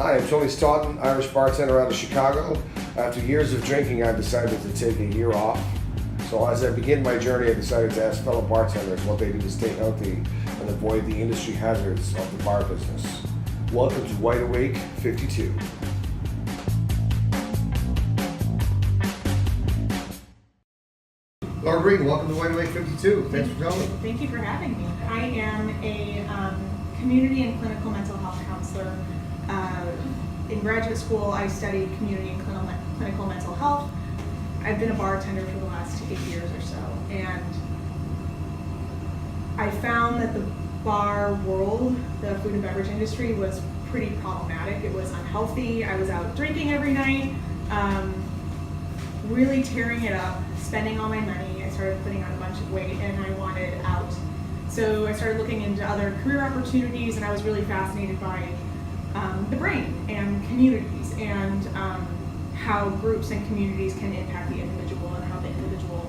Hi, I'm Tony Staunton, Irish bartender out of Chicago. After years of drinking, I decided to take a year off. So as I begin my journey, I decided to ask fellow bartenders what they do to stay healthy and avoid the industry hazards of the bar business. Welcome to Wide Awake 52. Laura Green, welcome to Wide Awake 52. Thanks for coming. Thank you for having me. I am a community and clinical mental health counselor. In graduate school, I studied community and clinical mental health. I've been a bartender for the last 8 years or so, and I found that the bar world, the food and beverage industry, was pretty problematic. It was unhealthy. I was out drinking every night, really tearing it up, spending all my money. I started putting on a bunch of weight, and I wanted out. So I started looking into other career opportunities, and I was really fascinated by the brain and communities, and how groups and communities can impact the individual, and how the individual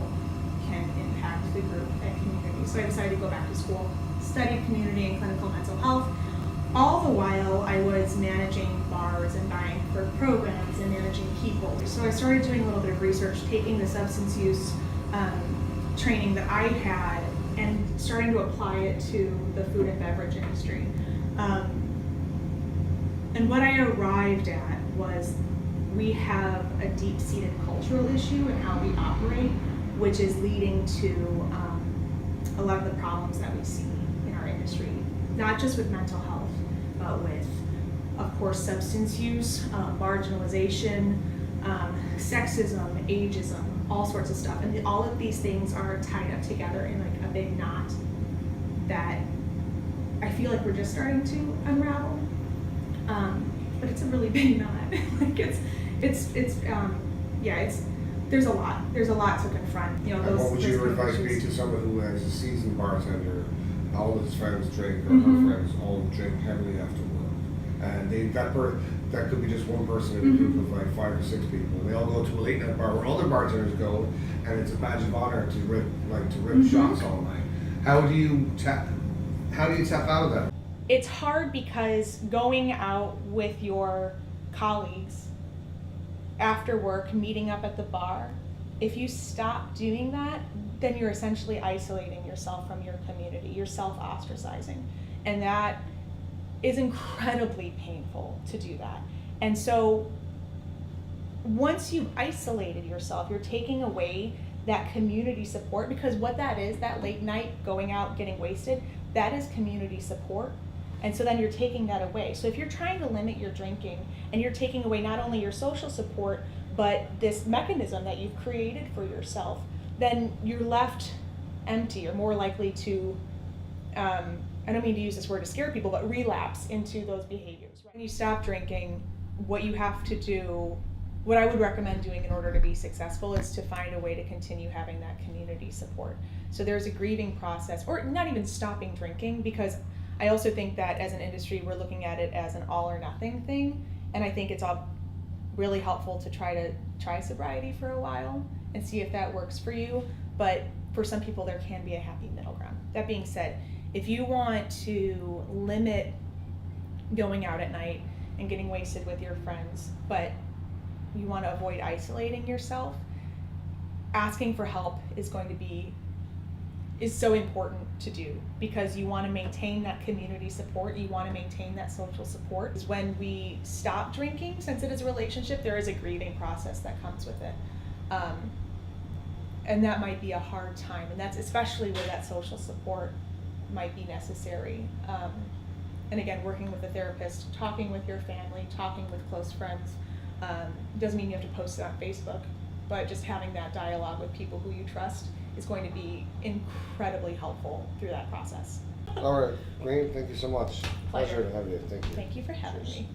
can impact the group and community. So I decided to go back to school, study community and clinical mental health. All the while I was managing bars and buying for programs and managing people. So I started doing a little bit of research, taking the substance use training that I had and starting to apply it to the food and beverage industry. And what I arrived at was we have a deep-seated cultural issue in how we operate, which is leading to a lot of the problems that we see in our industry, not just with mental health, but with, of course, substance use, marginalization, sexism, ageism, all sorts of stuff. And all of these things are tied up together in like a big knot that I feel like we're just starting to unravel. But it's a really big knot. Like there's a lot to confront. You know, And what would your advice be to someone who is a seasoned bartender, all of his friends drink, or her friends all drink heavily after work, and that could be just one person in a group of like 5 or 6 people, and they all go to a late night bar where other bartenders go, and it's a badge of honor to rip shots all night. How do you tap out of that? It's hard because going out with your colleagues after work, meeting up at the bar, if you stop doing that, then you're essentially isolating yourself from your community. You're self-ostracizing. And that is incredibly painful to do that. And so once you've isolated yourself, you're taking away that community support, because what that is, that late night going out, getting wasted, that is community support. And so then you're taking that away. So if you're trying to limit your drinking and you're taking away not only your social support, but this mechanism that you've created for yourself, then you're left empty, or more likely to, I don't mean to use this word to scare people, but relapse into those behaviors. When you stop drinking, what you have to do, what I would recommend doing in order to be successful, is to find a way to continue having that community support. So there's a grieving process, or not even stopping drinking, because I also think that as an industry, we're looking at it as an all or nothing thing. And I think it's all really helpful to try sobriety for a while and see if that works for you. But for some people, there can be a happy middle ground. That being said, if you want to limit going out at night and getting wasted with your friends, but you want to avoid isolating yourself, asking for help is so important to do, because you want to maintain that community support, you want to maintain that social support. When we stop drinking, since it is a relationship, there is a grieving process that comes with it. And that might be a hard time, and that's especially where that social support might be necessary. And again, working with a therapist, talking with your family, talking with close friends, doesn't mean you have to post it on Facebook, but just having that dialogue with people who you trust is going to be incredibly helpful through that process. All right, Green, thank you so much. Pleasure To have you. Thank you. Thank you for having me.